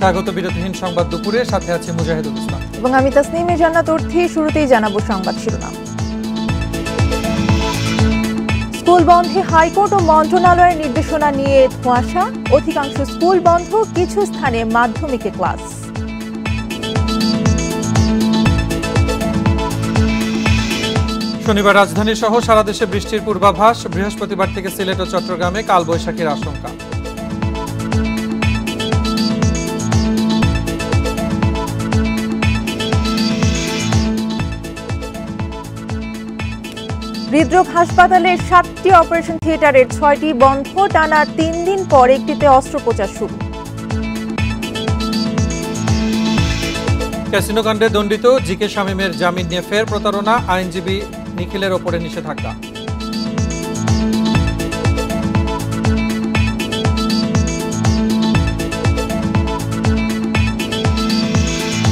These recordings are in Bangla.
স্বাগত বিরতিহীন সংবাদ দুপুরে, সাথে আছে মুজাহিদুল ইসলাম এবং আমি তাসনিমে জান্নাত অর্থী। শুরুতেই জানাবো সংবাদ শিরোনাম। স্কুল বন্ধে হাইকোর্ট ও মন্ত্রণালয়ের নির্দেশনা নিয়ে ধোঁয়াশা, অধিকাংশ স্কুল বন্ধ, কিছু স্থানে মাধ্যমিকে ক্লাস। শনিবার রাজধানী সহ সারা দেশে বৃষ্টির পূর্বাভাস, বৃহস্পতিবার থেকে সিলেট ও চট্টগ্রামে কালবৈশাখীর আশঙ্কা। হৃদরোগ হাসপাতালের 7টি অপারেশন থিয়েটারের 6টি বন্ধ, টানা 3 দিন পর একটিতে অস্ত্রোপচার শুরু। ক্যাসিনো কাণ্ডে দণ্ডিত জিকে শামীমের জামিন নিয়ে ফের প্রতারণা, আইনজীবী নিখিলের ওপরে নিষেধাজ্ঞা।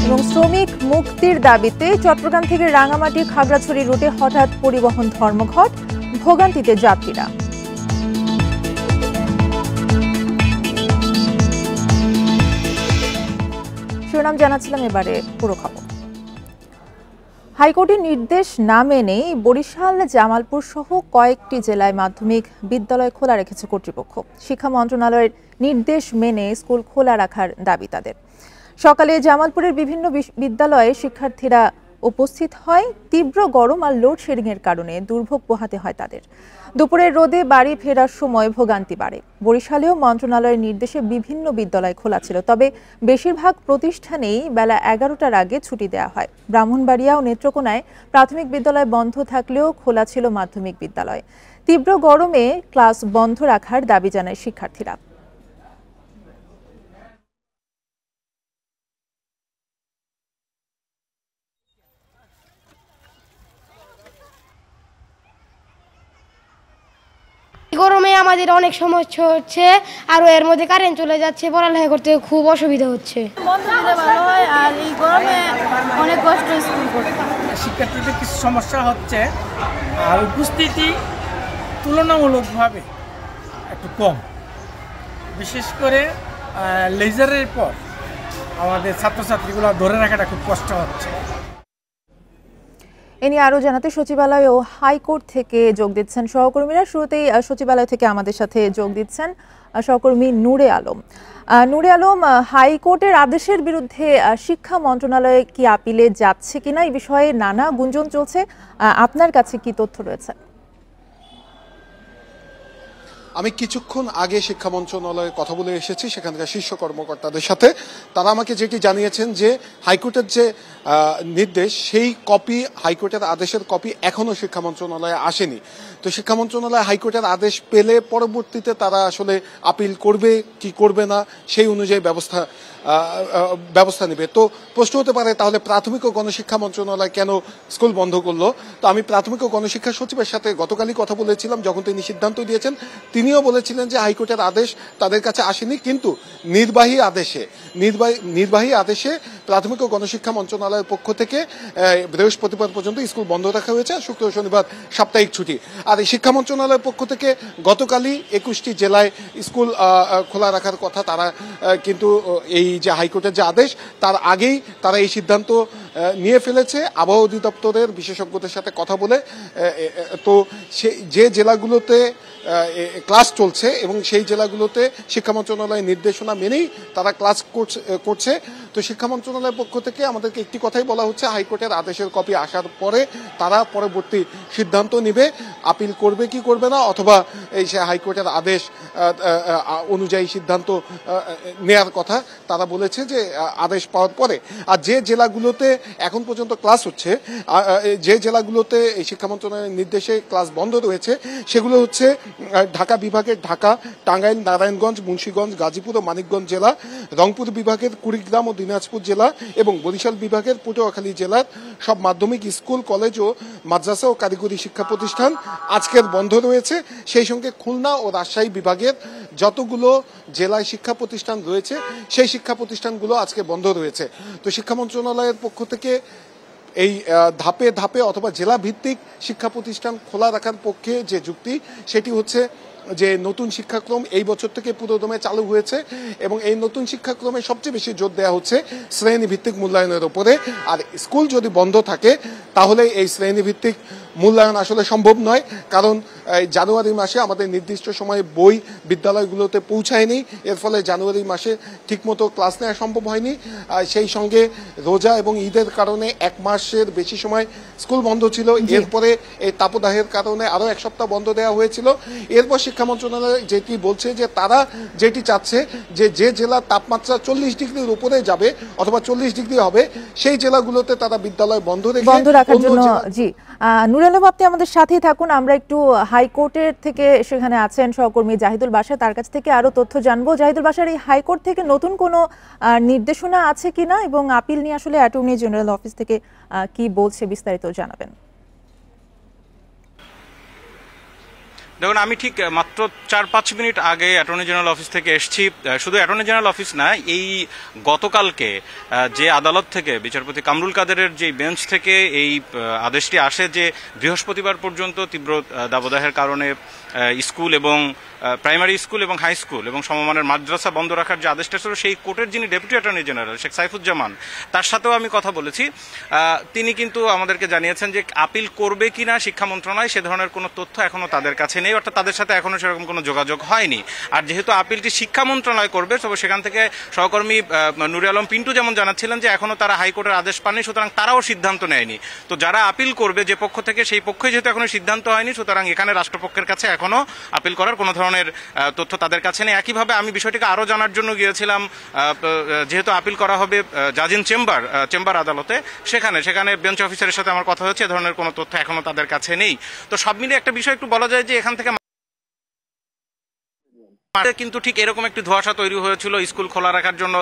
এবং শ্রমিক মুক্তির দাবিতে চট্টগ্রাম থেকে রাঙামাটি খাগড়াছড়ি রুটে হঠাৎ পরিবহন ধর্মঘট, ভোগান্তিতে যাত্রীরা। শিরোনাম জানাচ্ছিলাম, এবারে পুরো খবর। হাইকোর্টের নির্দেশ না মেনেই বরিশাল, জামালপুর সহ কয়েকটি জেলায় মাধ্যমিক বিদ্যালয় খোলা রেখেছে কর্তৃপক্ষ। শিক্ষা মন্ত্রণালয়ের নির্দেশ মেনে স্কুল খোলা রাখার দাবি তাদের। সকালে জামালপুরের বিভিন্ন বিদ্যালয়ে শিক্ষার্থীরা উপস্থিত হয়। তীব্র গরম আর লোডশেডিং এর কারণে দুর্ভোগ পোহাতে হয় তাদের। দুপুরের রোদে বাড়ি ফেরার সময় ভোগান্তি বাড়ে। বরিশালেও মন্ত্রণালয়ের নির্দেশে বিভিন্ন বিদ্যালয় খোলা ছিল, তবে বেশিরভাগ প্রতিষ্ঠানেই বেলা 11টার আগে ছুটি দেওয়া হয়। ব্রাহ্মণবাড়িয়া ও নেত্রকোনায় প্রাথমিক বিদ্যালয় বন্ধ থাকলেও খোলা ছিল মাধ্যমিক বিদ্যালয়। তীব্র গরমে ক্লাস বন্ধ রাখার দাবি জানায় শিক্ষার্থীরা। গরমে আমাদের অনেক সমস্যা হচ্ছে, আর এর মধ্যে কারেন্ট চলে যাচ্ছে, পড়ালেখা করতে খুব অসুবিধা হচ্ছে। বন্ধ দিলে ভালো হয়, আর এই গরমে অনেক কষ্ট স্কুল করতে। শিক্ষার্থীদের কিছু সমস্যা হচ্ছে, আর উপস্থিতি তুলনামূলকভাবে একটু কম, বিশেষ করে লেজারের পর আমাদের ছাত্রছাত্রীগুলো ধরে রাখাটা খুব কষ্ট হচ্ছে। এ নিয়ে আরও জানাতে সচিবালয় ও হাইকোর্ট থেকে যোগ দিচ্ছেন সহকর্মীরা। শুরুতেই সচিবালয় থেকে আমাদের সাথে যোগ দিচ্ছেন সহকর্মী নূরে আলম। নূরে আলম, হাইকোর্টের আদেশের বিরুদ্ধে শিক্ষা মন্ত্রণালয় কি আপিলে যাচ্ছে কিনা, এই বিষয়ে নানা গুঞ্জন চলছে, আপনার কাছে কি তথ্য রয়েছে? আমি কিছুক্ষণ আগে শিক্ষা মন্ত্রণালয়ে কথা বলে এসেছি সেখানকার শীর্ষ কর্মকর্তাদের সাথে। তারা আমাকে যেটি জানিয়েছেন যে হাইকোর্টের যে নির্দেশ, সেই কপি, হাইকোর্টের আদেশের কপি এখনো শিক্ষা মন্ত্রণালয়ে আসেনি। তো শিক্ষা মন্ত্রণালয় হাইকোর্টের আদেশ পেলে পরবর্তীতে তারা আসলে আপিল করবে কি করবে না সেই অনুযায়ী ব্যবস্থা নেবে। তো প্রশ্ন হতে পারে, তাহলে প্রাথমিক ও গণশিক্ষা মন্ত্রণালয় কেন স্কুল বন্ধ করলো? তো আমি প্রাথমিক ও গণশিক্ষা সচিবের সাথে গতকালই কথা বলেছিলাম, যখন তিনি সিদ্ধান্ত দিয়েছেন তিনিও বলেছিলেন যে হাইকোর্টের আদেশ তাদের কাছে আসেনি, কিন্তু নির্বাহী আদেশে প্রাথমিক ও গণশিক্ষা মন্ত্রণালয়ের পক্ষ থেকে বৃহস্পতিবার পর্যন্ত স্কুল বন্ধ রাখা হয়েছে, শুক্র শনিবার সাপ্তাহিক ছুটি। আর এই শিক্ষা মন্ত্রণালয়ের পক্ষ থেকে গতকালই 21টি জেলায় স্কুল খোলা রাখার কথা। তারা কিন্তু এই যে হাইকোর্টের যে আদেশ, তার আগেই তারা এই সিদ্ধান্ত নিয়ে ফেলেছে আবহাওয়া অধিদপ্তরের বিশেষজ্ঞদের সাথে কথা বলে। তো যে জেলাগুলোতে ক্লাস চলছে এবং সেই জেলাগুলোতে শিক্ষা মন্ত্রণালয়ের নির্দেশনা মেনেই তারা ক্লাস করছে। তো শিক্ষা মন্ত্রণালয়ের পক্ষ থেকে আমাদেরকে একটি কথাই বলা হচ্ছে, হাইকোর্টের আদেশের কপি আসার পরে তারা পরবর্তী সিদ্ধান্ত নেবে, আপিল করবে কি করবে না, অথবা এই সে হাইকোর্টের আদেশ অনুযায়ী সিদ্ধান্ত নেয়ার কথা তারা বলেছে যে আদেশ পাওয়ার পরে। আর যে জেলাগুলোতে এখন পর্যন্ত ক্লাস হচ্ছে, যে জেলাগুলোতে এই শিক্ষা মন্ত্রণালয়ের নির্দেশে ক্লাস বন্ধ রয়েছে, সেগুলো হচ্ছে ঢাকা বিভাগের ঢাকা, টাঙ্গাইল, নারায়ণগঞ্জ, মুন্সিগঞ্জ, গাজীপুর ও মানিকগঞ্জ জেলা, রংপুর বিভাগের কুড়িগ্রাম ও দিনাজপুর জেলা এবং বরিশাল বিভাগের পটুয়াখালী জেলার সব মাধ্যমিক স্কুল, কলেজ ও মাদ্রাসা ও কারিগরি শিক্ষা প্রতিষ্ঠান আজকের বন্ধ রয়েছে। সেই সঙ্গে খুলনা ও রাজশাহী বিভাগের যতগুলো জেলায় শিক্ষা প্রতিষ্ঠান রয়েছে, সেই শিক্ষা প্রতিষ্ঠানগুলো আজকে বন্ধ রয়েছে। তো শিক্ষা মন্ত্রণালয়ের পক্ষ থেকে এই ধাপে ধাপে অথবা জেলা ভিত্তিক শিক্ষা প্রতিষ্ঠান খোলা রাখার পক্ষে যে যুক্তি, সেটি হচ্ছে যে নতুন শিক্ষাক্রম এই বছর থেকে পুরোদমে চালু হয়েছে এবং এই নতুন শিক্ষাক্রমে সবচেয়ে বেশি জোর দেওয়া হচ্ছে শ্রেণীভিত্তিক মূল্যায়নের উপরে। আর স্কুল যদি বন্ধ থাকে তাহলে এই শ্রেণীভিত্তিক মূল্যায়ন আসলে সম্ভব নয়, কারণ জানুয়ারি মাসে আমাদের নির্দিষ্ট সময়ে বই বিদ্যালয়গুলোতে পৌঁছায়নি, এর ফলে জানুয়ারি মাসে ঠিকমতো ক্লাস নেওয়া সম্ভব হয়নি। সেই সঙ্গে রোজা এবং ঈদের কারণে 1 মাসের বেশি সময় স্কুল বন্ধ ছিল, এরপরে এই তাপদাহের কারণে আরো 1 সপ্তাহ বন্ধ দেওয়া হয়েছিল। এরপর শিক্ষা মন্ত্রণালয় যেটি বলছে যে তারা যেটি চাচ্ছে যে জেলার তাপমাত্রা 40 ডিগ্রির উপরে যাবে অথবা 40 ডিগ্রি হবে সেই জেলাগুলোতে তারা বিদ্যালয় বন্ধ রাখার জন্য। জি নুর আলম, আপনি আমাদের সাথেই থাকুন। আমরা একটু হাইকোর্টের থেকে সেখানে আছেন সহকর্মী জাহিদুল বাশার, তার কাছ থেকে আরো তথ্য জানবো। জাহিদুল বাশার, এই হাইকোর্ট থেকে নতুন কোনো নির্দেশনা আছে কিনা এবং আপিল নিয়ে আসলে অ্যাটর্নি জেনারেল অফিস থেকে কি বলছে বিস্তারিত জানাবেন। দেখুন, আমি ঠিক মাত্র 4-5 মিনিট আগে অ্যাটর্নি জেনারেল অফিস থেকে এসেছি। শুধু অ্যাটর্নি জেনারেল অফিস না, এই গতকালকে যে আদালত থেকে বিচারপতি কামরুল কাদেরের যে বেঞ্চ থেকে এই আদেশটি আসে যে বৃহস্পতিবার পর্যন্ত তীব্র দাবদাহের কারণে স্কুল এবং প্রাইমারি স্কুল এবং হাই স্কুল এবং সমমানের মাদ্রাসা বন্ধ রাখার যে আদেশটা ছিল, সেই কোর্টের যিনি deputy attorney general Sheikh Saifuzzaman, তার সাথেও আমি কথা বলেছি। তিনি কিন্তু আমাদেরকে জানিয়েছেন যে আপিল করবে কিনা শিক্ষা মন্ত্রণালয় সে ধরনের কোনো তথ্য এখনো তাদের কাছে নেই, অর্থাৎ তাদের সাথে এখনো সেরকম কোনো যোগাযোগ হয়নি। আর যেহেতু আপিলটি শিক্ষা মন্ত্রণালয় করবে, তবে সেখান থেকে সহকর্মী নুরে আলম পিন্টু যেমন জানাচ্ছিলেন যে এখনো তারা হাইকোর্টের আদেশ পাননি, সুতরাং তারাও সিদ্ধান্ত নেয়নি। তো যারা আপিল করবে যে পক্ষ থেকে, সেই পক্ষে যেহেতু এখনো সিদ্ধান্ত হয়নি, সুতরাং এখানে রাষ্ট্রপক্ষের কাছে এখনো আপিল করার কোনো ধরনের তথ্য তাদের কাছে নেই। একইভাবে আমি বিষয়টিকে আরো জানার জন্য গিয়েছিলাম, যেহেতু আপিল করা হবে জাজিন চেম্বার আদালতে, সেখানে বেঞ্চ অফিসারের সাথে আমার কথা হয়েছে, এ ধরনের কোনো তথ্য এখনো তাদের কাছে নেই। তো সব মিলিয়ে একটা বিষয় একটু বলা যায় যে এখান থেকে কিন্তু ঠিক এরকম একটি ধোঁয়াশা তৈরি হয়েছিল। স্কুল খোলা রাখার জন্য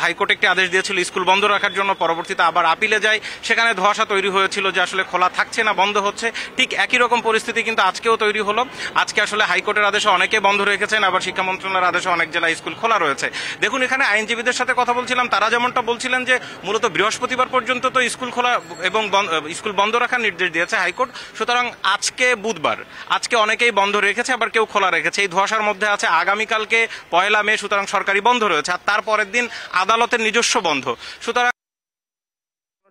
হাইকোর্ট একটি আদেশ দিয়েছিল স্কুল বন্ধ রাখার জন্য, পরবর্তীতে আবার আপিলে যায়, সেখানে ধোঁয়াশা তৈরি হয়েছিল যে আসলে খোলা থাকছে না বন্ধ হচ্ছে। ঠিক একই রকম পরিস্থিতি কিন্তু আজকেও তৈরি হলো। আজকে আসলে হাইকোর্টের আদেশে অনেকে বন্ধ রেখেছেন, আবার শিক্ষা মন্ত্রণালয়ের আদেশে অনেক জেলায় স্কুল খোলা রয়েছে। দেখুন, এখানে আইনজীবীদের সাথে কথা বলছিলাম, তারা যেমনটা বলছিলেন যে মূলত বৃহস্পতিবার পর্যন্ত তো স্কুল খোলা এবং স্কুল বন্ধ রাখার নির্দেশ দিয়েছে হাইকোর্ট, সুতরাং আজকে বুধবার, আজকে অনেকেই বন্ধ রেখেছে, আবার কেউ খোলা রেখেছে। এই ধোঁয়াশার মধ্যে আছে আগামীকালকে 1 মে, সুতরাং সরকারি বন্ধ রয়েছে, আর তারপরের দিন আদালতের নিজস্ব বন্ধ, সুতরাং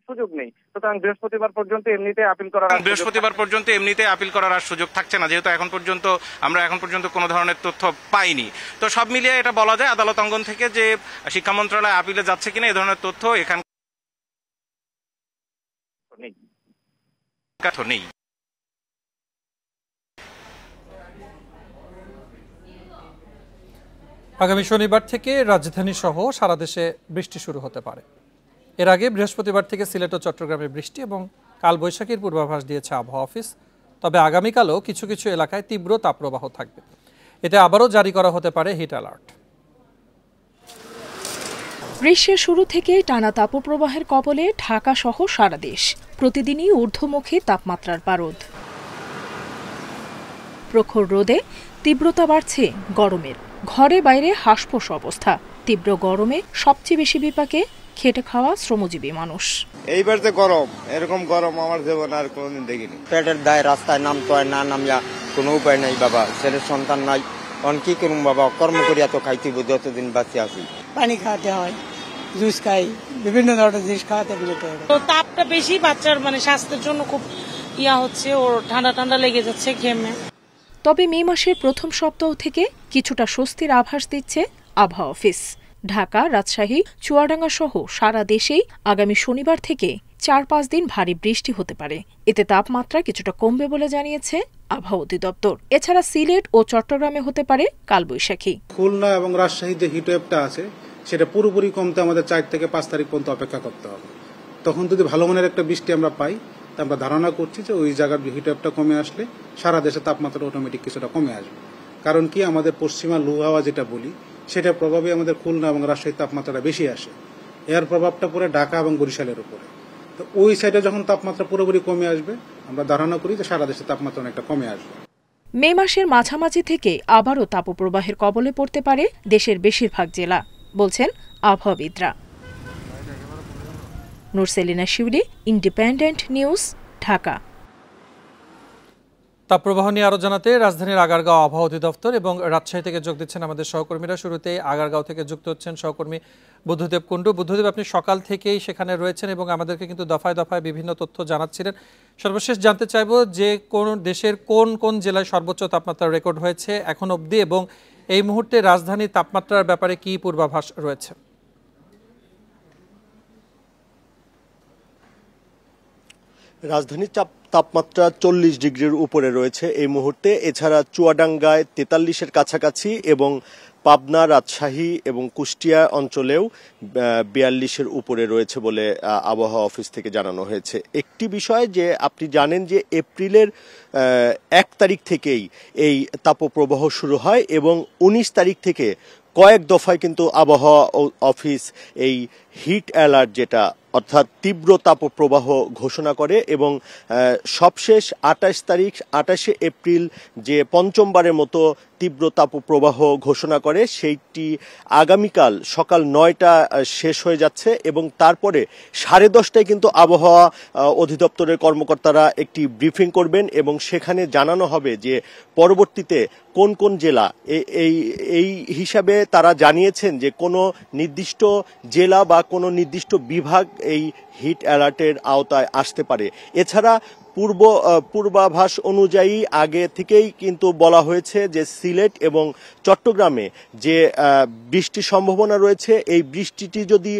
সুযোগ নেই। সুতরাং বৃহস্পতিবার পর্যন্ত এমনিতে আপিল করার আর সুযোগ থাকছে না, যেহেতু আমরা এখন পর্যন্ত কোনো ধরনের তথ্য পাইনি। তো সব মিলিয়ে এটা বলা যায় আদালত অঙ্গন থেকে যে শিক্ষা মন্ত্রণালয় আপিলে যাচ্ছে কিনা, এই ধরনের তথ্য এখানে নেই। আগামী শনিবার থেকে রাজধানী সহ সারা দেশে বৃষ্টি শুরু হতে পারে। এর আগে বৃহস্পতিবার থেকে সিলেট ও চট্টগ্রামে বৃষ্টি এবং কালবৈশাখীর পূর্বাভাস দিয়েছে আবহাওয়া অফিস। তবে আগামীকালও কিছু কিছু এলাকায় তীব্র তাপপ্রবাহ থাকবে। এতে আবারও জারি করা হতে পারে হিট অ্যালার্ট। গ্রীষ্মের শুরু থেকে টানা তাপপ্রবাহের কবলে ঢাকা সহ সারা দেশ। প্রতিদিনই ঊর্ধ্বমুখী তাপমাত্রার পারদ। প্রখর রোদে তীব্রতা বাড়ছে গরমের। ঘরে বাইরে হাঁসফাঁস অবস্থা। তীব্র গরমে সবচেয়ে বেশি বিপাকে খেটে খাওয়া শ্রমজীবী মানুষ। এইবার যে গরম, এরকম গরম আমার জীবনে আর কোনোদিন দেখিনি। পেটের দায় রাস্তায় নামতে হয়, না নামিয়া কোনো উপায় নাই বাবা, ছেলের সন্তান নাই, তখন কি করুন বাবা, কর্ম করিয়া তো খাইতেই যতদিন বাঁচে আছি। পানি খাওয়াতে হয়, জুস খাই, বিভিন্ন ধরনের জিনিস খাওয়াতে বিরত হয়। তো তাপটা বেশি, বাচ্চার স্বাস্থ্যের জন্য খুব হচ্ছে, ওর ঠান্ডা লেগে যাচ্ছে ঘেমে। তবে মে মাসের প্রথম সপ্তাহ থেকে কিছুটা স্বস্তির আভাস দিচ্ছে আবহাওয়া অফিস। ঢাকা, রাজশাহী, চুয়াডাঙ্গা সহ সারা দেশেই আগামী শনিবার থেকে 4-5 দিন ভারী বৃষ্টি হতে পারে। এতে তাপমাত্রা কিছুটা কমবে বলে জানিয়েছে আবহাওয়া অধিদপ্তর। এছাড়া সিলেট ও চট্টগ্রামে হতে পারে কালবৈশাখী। খুলনা এবং রাজশাহীতে হিটওয়েভটা আছে, সেটা পুরোপুরি কমতে আমাদের 4 থেকে 5 তারিখ পর্যন্ত অপেক্ষা করতে হবে। তখন যদি ভালো মানের একটা বৃষ্টি আমরা পাই, তা আমরা ধারণা করছি যে ওই জায়গার হিটওয়েভটা কমে আসলে সারা দেশে তাপমাত্রা অটোমেটিক কিছুটা কমে আসবে। কারণ কি, আমাদের পশ্চিমা লু হাওয়া যেটা বলি, সেটার প্রভাবে আমাদের খুলনা এবং রাজশাহীর তাপমাত্রাটা বেশি আসে। এর প্রভাবটা পড়ে ঢাকা এবং বরিশালের উপরে। তো ওই সাইডে যখন তাপমাত্রা পুরোপুরি কমে আসবে, আমরা ধারণা করি যে সারা দেশে তাপমাত্রা অনেকটা কমে আসবে। মে মাসের মাঝামাঝি থেকে আবারও তাপপ্রবাহের কবলে পড়তে পারে দেশের বেশিরভাগ জেলা, বলছেন আবহাওয়াবিদরা। নুরসেলিনা শিউলি, ইন্ডিপেন্ডেন্ট নিউজ, ঢাকা। তাপপ্রবাহ নিয়ে আরো জানাতে রাজধানীর আগারগাঁও আবহাওয়া অধিদপ্তর এবং রাজশাহী থেকে যোগ দিচ্ছেন আমাদের সহকর্মীরা। শুরুতেই আগারগাঁও থেকে যুক্ত হচ্ছেন সহকর্মী বুদ্ধদেব কুণ্ডু। বুদ্ধদেব, আপনি সকাল থেকেই সেখানে রয়েছেন এবং আমাদেরকে কিন্তু দফায় দফায় বিভিন্ন তথ্য জানাচ্ছিলেন। সর্বশেষ জানতে চাইব যে কোন দেশের কোন কোন জেলায় সর্বোচ্চ তাপমাত্রা রেকর্ড হয়েছে এখন অবধি এবং এই মুহূর্তে রাজধানীর তাপমাত্রার ব্যাপারে কি পূর্বাভাস রয়েছে? রাজধানীর তাপমাত্রা 40 ডিগ্রির উপরে রয়েছে এই মুহূর্তে। এছাড়া চুয়াডাঙ্গায় 43-এর কাছাকাছি এবং পাবনা, রাজশাহী এবং কুষ্টিয়া অঞ্চলেও 42-এর উপরে রয়েছে বলে আবহাওয়া অফিস থেকে জানানো হয়েছে। একটি বিষয় যে আপনি জানেন যে এপ্রিলের 1 তারিখ থেকেই এই তাপপ্রবাহ শুরু হয় এবং 19 তারিখ থেকে কয়েক দফায় কিন্তু আবহাওয়া অফিস এই হিট অ্যালার্ট যেটা অর্থাৎ তীব্র তাপপ্রবাহ ঘোষণা করে এবং সবশেষ 28 এপ্রিল যে পঞ্চমবারের মতো তীব্র তাপপ্রবাহ ঘোষণা করে সেইটি আগামীকাল সকাল 9টা শেষ হয়ে যাচ্ছে এবং তারপরে 10:30টায় কিন্তু আবহাওয়া অধিদপ্তরের কর্মকর্তারা একটি ব্রিফিং করবেন এবং সেখানে জানানো হবে যে পরবর্তীতে কোন কোন জেলা এই হিসাবে তারা জানিয়েছেন যে কোনো নির্দিষ্ট জেলা বা কোনো নির্দিষ্ট বিভাগ এই হিট অ্যালার্টের আওতায় আসতে পারে। এছাড়া পূর্বাভাস অনুযায়ী আগে থেকেই কিন্তু বলা হয়েছে যে সিলেট এবং চট্টগ্রামে যে বৃষ্টির সম্ভাবনা রয়েছে, এই বৃষ্টিটি যদি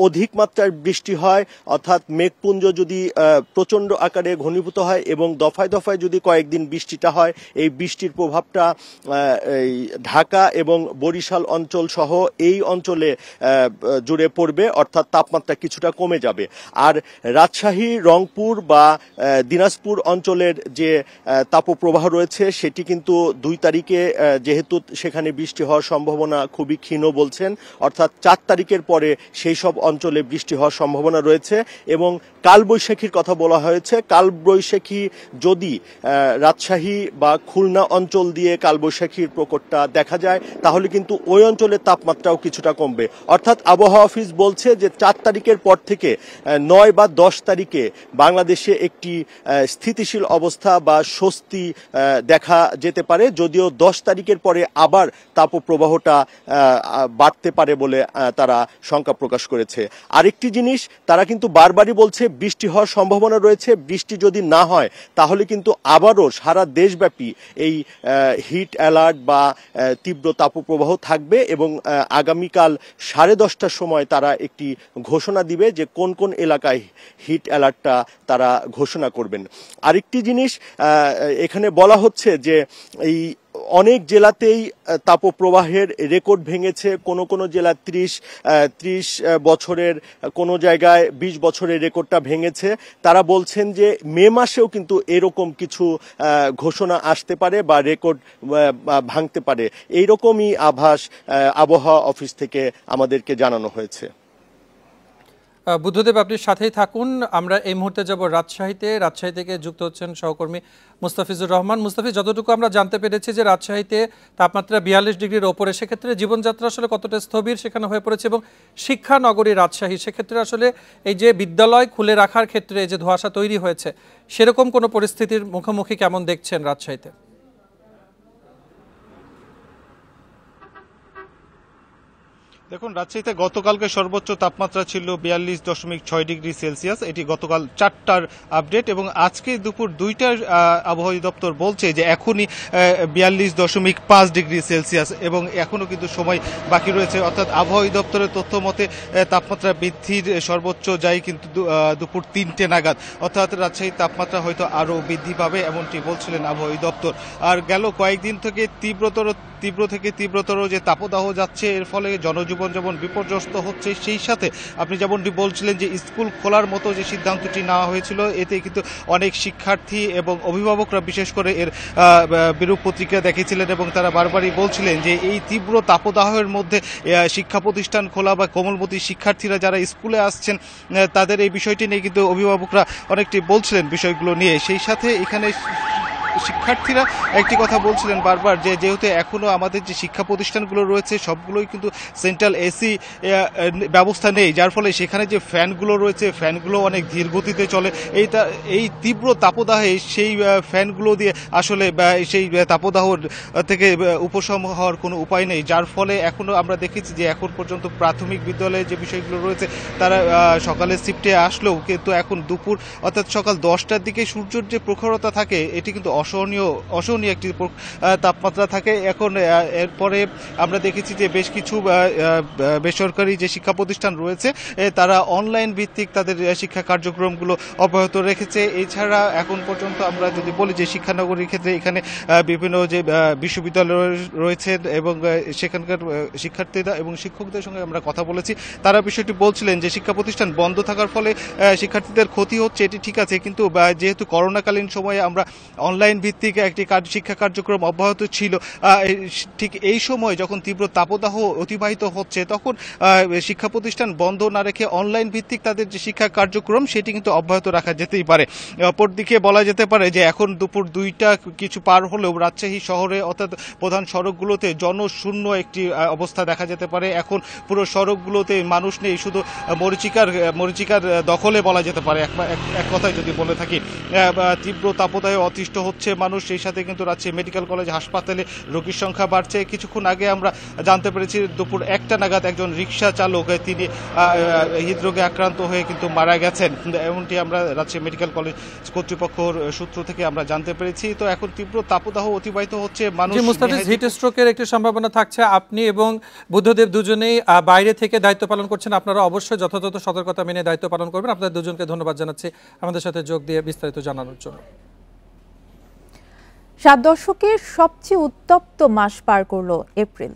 অধিক মাত্রার বৃষ্টি হয় অর্থাৎ মেঘপুঞ্জ যদি প্রচণ্ড আকারে ঘনীভূত হয় এবং দফায় দফায় যদি কয়েকদিন বৃষ্টিটা হয়, এই বৃষ্টির প্রভাবটা এই ঢাকা এবং বরিশাল অঞ্চল সহ এই অঞ্চলে জুড়ে পড়বে, অর্থাৎ তাপমাত্রা কিছুটা কমে যাবে। আর রাজশাহী, রংপুর বা দিনাজপুর অঞ্চলের যে তাপপ্রবাহ রয়েছে সেটি কিন্তু 2 তারিখে যেহেতু সেখানে বৃষ্টি হওয়ার সম্ভাবনা খুবই ক্ষীণ বলছেন, অর্থাৎ 4 তারিখের পরে সেই সব অঞ্চলে বৃষ্টি হওয়ার সম্ভাবনা রয়েছে এবং কালবৈশাখীর কথা বলা হয়েছে। কালবৈশাখী যদি রাজশাহী বা খুলনা অঞ্চল দিয়ে কালবৈশাখীর প্রকোপটা দেখা যায় তাহলে কিন্তু ওই অঞ্চলের তাপমাত্রাও কিছুটা কমবে। অর্থাৎ আবহাওয়া অফিস বলছে যে 4 তারিখের পর থেকে 9 বা 10 তারিখে বাংলাদেশে একটি স্থিতিশীল অবস্থা বা স্বস্তি দেখা যেতে পারে, যদিও 10 তারিখের পরে আবার তাপপ্রবাহটা বাড়তে পারে বলে তারা শঙ্কা প্রকাশ করেছে। আরেকটি জিনিস তারা কিন্তু বারবারই বলছে বৃষ্টি হওয়ার সম্ভাবনা রয়েছে, বৃষ্টি যদি না হয় তাহলে কিন্তু আবারও সারা দেশব্যাপী এই হিট অ্যালার্ট বা তীব্র তাপপ্রবাহ থাকবে এবং আগামীকাল 10:30টার সময় তারা একটি ঘোষণা দিবে যে কোন কোন এলাকায় হিট অ্যালার্টটা তারা ঘোষণা করবেন। আরেকটি জিনিস এখানে বলা হচ্ছে যে এই অনেক জেলাতেই তাপপ্রবাহের রেকর্ড ভেঙেছে। কোনো কোনো জেলা 30 বছরের, কোনো জায়গায় 20 বছরের রেকর্ডটা ভেঙেছে। তারা বলছেন যে মে মাসেও কিন্তু এরকম কিছু ঘোষণা আসতে পারে বা রেকর্ড ভাঙতে পারে, এইরকমই আভাস আবহাওয়া অফিস থেকে আমাদেরকে জানানো হয়েছে। বুদ্ধদেব, আপনি সাথেই থাকুন। আমরা এই মুহূর্তে যাব রাজশাহী থেকে যুক্ত হচ্ছেন সহকর্মী মুস্তাফিজুর রহমান। মুস্তাফিজ, যতটুকু আমরা জানতে পেরেছি যে রাজশাহীতে তাপমাত্রা 42 ডিগ্রির ওপরে, সেক্ষেত্রে জীবনযাত্রা আসলে কতটা স্থবির সেখানে হয়ে পড়েছে এবং শিক্ষা নগরী রাজশাহী, সেক্ষেত্রে আসলে এই যে বিদ্যালয় খুলে রাখার ক্ষেত্রে যে ধোঁয়াশা তৈরি হয়েছে সেরকম কোনো পরিস্থিতির মুখোমুখি কেমন দেখছেন রাজশাহীতে? দেখুন, রাজশাহীতে গতকালকে সর্বোচ্চ তাপমাত্রা ছিল 42.6 ডিগ্রি সেলসিয়াস। এটি গতকাল 4টার আপডেট এবং আজকে দুপুর 2টার আবহাওয়া দপ্তর বলছে যে এখনই 42.5 ডিগ্রি সেলসিয়াস এবং এখনও কিন্তু সময় বাকি রয়েছে। অর্থাৎ আবহাওয়া দপ্তরের তথ্য মতে তাপমাত্রা বৃদ্ধির সর্বোচ্চ যায় কিন্তু দুপুর 3টে নাগাদ, অর্থাৎ রাজশাহীর তাপমাত্রা হয়তো আরও বৃদ্ধি পাবে এমনটি বলছিলেন আবহাওয়া দপ্তর। আর গেল কয়েকদিন থেকে তীব্র থেকে তীব্রতর যে তাপদাহ যাচ্ছে, এর ফলে জনজীবন যেমন বিপর্যস্ত হচ্ছে, সেই সাথে আপনি যেমনটি বলছিলেন যে স্কুল খোলার মতো যে সিদ্ধান্তটি নেওয়া হয়েছিল এতে কিন্তু অনেক শিক্ষার্থী এবং অভিভাবকরা বিশেষ করে এর বিরূপ প্রতিক্রিয়া দেখিয়েছিলেন এবং তারা বারবারই বলছিলেন যে এই তীব্র তাপদাহের মধ্যে শিক্ষা প্রতিষ্ঠান খোলা বা কোমলমতি শিক্ষার্থীরা যারা স্কুলে আসছেন তাদের এই বিষয়টি নিয়ে কিন্তু অভিভাবকরা অনেকটি বলছিলেন বিষয়গুলো নিয়ে। সেই সাথে এখানে শিক্ষার্থীরা একটি কথা বলছিলেন বারবার যে যেহেতু এখনো আমাদের যে শিক্ষা প্রতিষ্ঠানগুলো রয়েছে সবগুলোই কিন্তু সেন্ট্রাল এসি ব্যবস্থা নেই, যার ফলে সেখানে যে ফ্যানগুলো রয়েছে ফ্যানগুলো অনেক ধীর গতিতে চলে। এই তীব্র তাপদাহে সেই ফ্যানগুলো দিয়ে আসলে সেই তাপদাহ থেকে উপশম হওয়ার কোনো উপায় নেই, যার ফলে এখনো আমরা দেখেছি যে এখন পর্যন্ত প্রাথমিক বিদ্যালয়ে যে বিষয়গুলো রয়েছে তারা সকালের শিফটে আসলেও কিন্তু এখন দুপুর অর্থাৎ সকাল 10টার দিকে সূর্যের যে প্রখরতা থাকে এটি কিন্তু অসহনীয় একটি তাপমাত্রা থাকে। এখন এরপরে আমরা দেখেছি যে বেশ কিছু বেসরকারি যে শিক্ষা প্রতিষ্ঠান রয়েছে তারা অনলাইন ভিত্তিক তাদের শিক্ষা কার্যক্রমগুলো অব্যাহত রেখেছে। এছাড়া এখন পর্যন্ত আমরা যদি বলি যে শিক্ষানগরীর ক্ষেত্রে এখানে বিভিন্ন যে বিশ্ববিদ্যালয় রয়েছে এবং সেখানকার শিক্ষার্থীরা এবং শিক্ষকদের সঙ্গে আমরা কথা বলেছি, তারা বিষয়টি বলছিলেন যে শিক্ষা প্রতিষ্ঠান বন্ধ থাকার ফলে শিক্ষার্থীদের ক্ষতি হচ্ছে এটি ঠিক আছে, কিন্তু যেহেতু করোনাকালীন সময়ে আমরা অনলাইন ভিত্তিক একটি শিক্ষা কার্যক্রম অব্যাহত ছিল, ঠিক এই সময় যখন তীব্র তাপদাহ অতিবাহিত হচ্ছে তখন শিক্ষা প্রতিষ্ঠান বন্ধ না রেখে অনলাইন ভিত্তিক তাদের যে শিক্ষা কার্যক্রম সেটি কিন্তু অব্যাহত রাখা যেতেই পারে। অপরদিকে বলা যেতে পারে যে এখন দুপুর 2টা কিছু পার হলেও রাজশাহী শহরে অর্থাৎ প্রধান সড়কগুলোতে জনশূন্য একটি অবস্থা দেখা যেতে পারে। এখন পুরো সড়কগুলোতে মানুষ নেই, শুধু মরীচিকার দখলে বলা যেতে পারে এক কথায় যদি বলে থাকি। তীব্র তাপদাহে অতিষ্ঠ হচ্ছে মানুষ, সেই সাথে কিন্তু রাজশাহী মেডিকেল কলেজ হাসপাতালে রোগীর সংখ্যা বাড়ছে। কিছুক্ষণ আগে আমরা জানতে পেরেছি দুপুর 1টা নাগাদ একজন রিক্সা চালক তিনি হৃদরোগে আক্রান্ত হয়ে কিন্তু মারা গেছেন, এমনটি আমরা রাজশাহী মেডিকেল কলেজ কর্তৃপক্ষের সূত্র থেকে আমরা জানতে পেরেছি। তো এখন তীব্র তাপদাহ অতিবাহিত হচ্ছে মানুষ। মুস্তাফিজ, হিট স্ট্রোকের একটি সম্ভাবনা থাকছে, আপনি এবং বুদ্ধদেব দুজনেই বাইরে থেকে দায়িত্ব পালন করছেন, আপনারা অবশ্যই যথাযথ সতর্কতা মেনে দায়িত্ব পালন করবেন। আপনাদের দুজনকে ধন্যবাদ জানাচ্ছি আমাদের সাথে যোগ দিয়ে বিস্তারিত জানানোর জন্য। 7 দশকের সবচেয়ে উত্তপ্ত মাস পার করল এপ্রিল।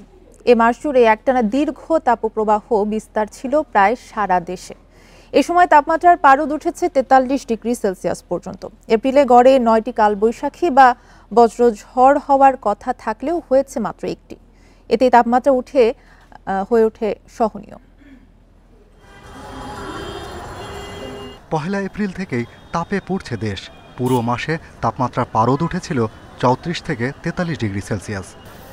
এ মাস জুড়ে একটানা দীর্ঘ তাপপ্রবাহ বিস্তার ছিল প্রায় সারা দেশে। এ সময় তাপমাত্রার পারদ উঠেছে 43 ডিগ্রি সেলসিয়াস পর্যন্ত। এপ্রিলে গড়ে 9টি কালবৈশাখী বা বজ্রঝড় হওয়ার কথা থাকলেও হয়েছে মাত্র একটি। এতে তাপমাত্রা হয়ে ওঠে সহনীয়। 1 এপ্রিল থেকেই তাপে পুড়ছে দেশ। পুরো মাসে তাপমাত্রার পারদ উঠেছিল 34 থেকে 43 ডিগ্রি সেলসিয়াস।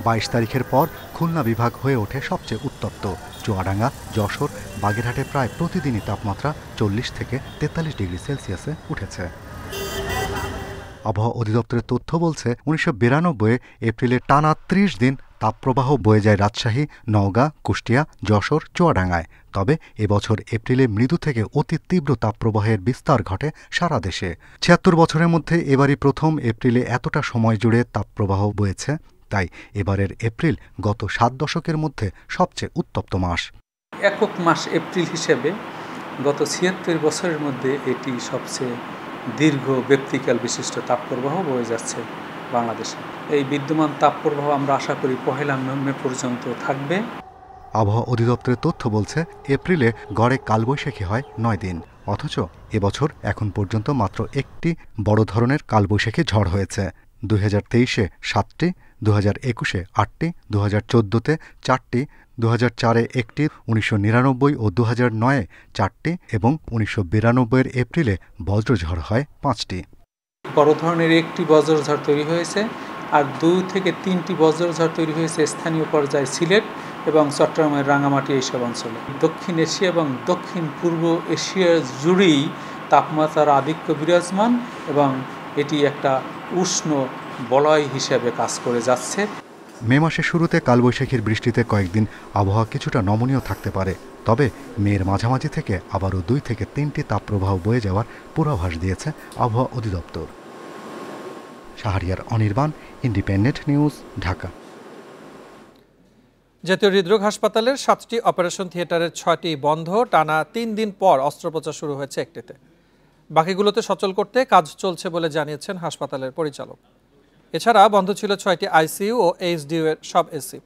22 তারিখের পর খুলনা বিভাগ হয়ে ওঠে সবচেয়ে উত্তপ্ত। চুয়াডাঙ্গা, যশোর, বাগেরহাটে প্রায় প্রতিদিনই তাপমাত্রা 40 থেকে 43 ডিগ্রি সেলসিয়াসে উঠেছে। আবহাওয়া অধিদপ্তরের তথ্য বলছে 1992 এপ্রিলে টানা 30 দিন তাপপ্রবাহ বয়ে যায় রাজশাহী, নওগাঁ, কুষ্টিয়া, যশোর, চুয়াডাঙ্গায়। তবে এবছর এপ্রিলে মৃদু থেকে অতি তীব্র তাপপ্রবাহের বিস্তার ঘটে সারা দেশে। 76 বছরের মধ্যে এবারই প্রথম এপ্রিলে এতটা সময় জুড়ে তাপপ্রবাহ বয়েছে। তাই এবারের এপ্রিল গত 7 দশকের মধ্যে সবচেয়ে উত্তপ্ত মাস। একক মাস এপ্রিল হিসেবে গত 76 বছরের মধ্যে এটি সবচেয়ে দীর্ঘ ব্যক্তিকাল বিশিষ্ট তাপপ্রবাহ বয়ে যাচ্ছে বাংলাদেশে। এই বিদ্যমান তাপপ্রবাহ আমরা আশা করি 1 মে পর্যন্ত থাকবে। আবহাওয়া অধিদপ্তরের তথ্য বলছে এপ্রিলে গড়ে কালবৈশাখী হয় 9 দিন, অথচ এবছর এখন পর্যন্ত মাত্র একটি বড় ধরনের কালবৈশাখী ঝড় হয়েছে। 2023-এ 7টি, 2021-এ 8টি, 2014-তে 4টি, 2004-এ 1টি, 1999 ও 2009-এ 4টি এবং 1992-এর এপ্রিলে বজ্রঝড় হয় 5টি। বড় ধরনের একটি বজ্রঝড় তৈরি হয়েছে, আর 2 থেকে 3টি বজ্রঝড় তৈরি হয়েছে স্থানীয় পর্যায়ে সিলেট এবং চট্টগ্রামের রাঙামাটি এইসব অঞ্চলে। দক্ষিণ এশিয়া এবং দক্ষিণ পূর্ব এশিয়া জুড়েই তাপমাত্রার আধিক্য বিরাজমান এবং এটি একটা উষ্ণ বলয় হিসেবে কাজ করে যাচ্ছে। মে মাসের শুরুতে কালবৈশাখীর বৃষ্টিতে কয়েকদিন আবহাওয়া কিছুটা নমনীয় থাকতে পারে, তবে মের মাঝামাঝি থেকে আবারও 2 থেকে 3টি তাপপ্রবাহ বয়ে যাওয়ার পূর্বাভাস দিয়েছে আবহাওয়া অধিদপ্তর। Shahriar Anirban, independent news, Dhaka. জাতীয় হৃদরোগ হাসপাতালের 7টি অপারেশন থিয়েটারের 6টি বন্ধ। টানা 3 দিন পর অস্ত্রোপচার শুরু হয়েছে একটিতে। বাকিগুলোতে সচল করতে কাজ চলছে বলে জানিয়েছেন হাসপাতালের পরিচালক। এছাড়া বন্ধ ছিল 6টি আইসিইউ ও এইচডিইউ এর সব এসি।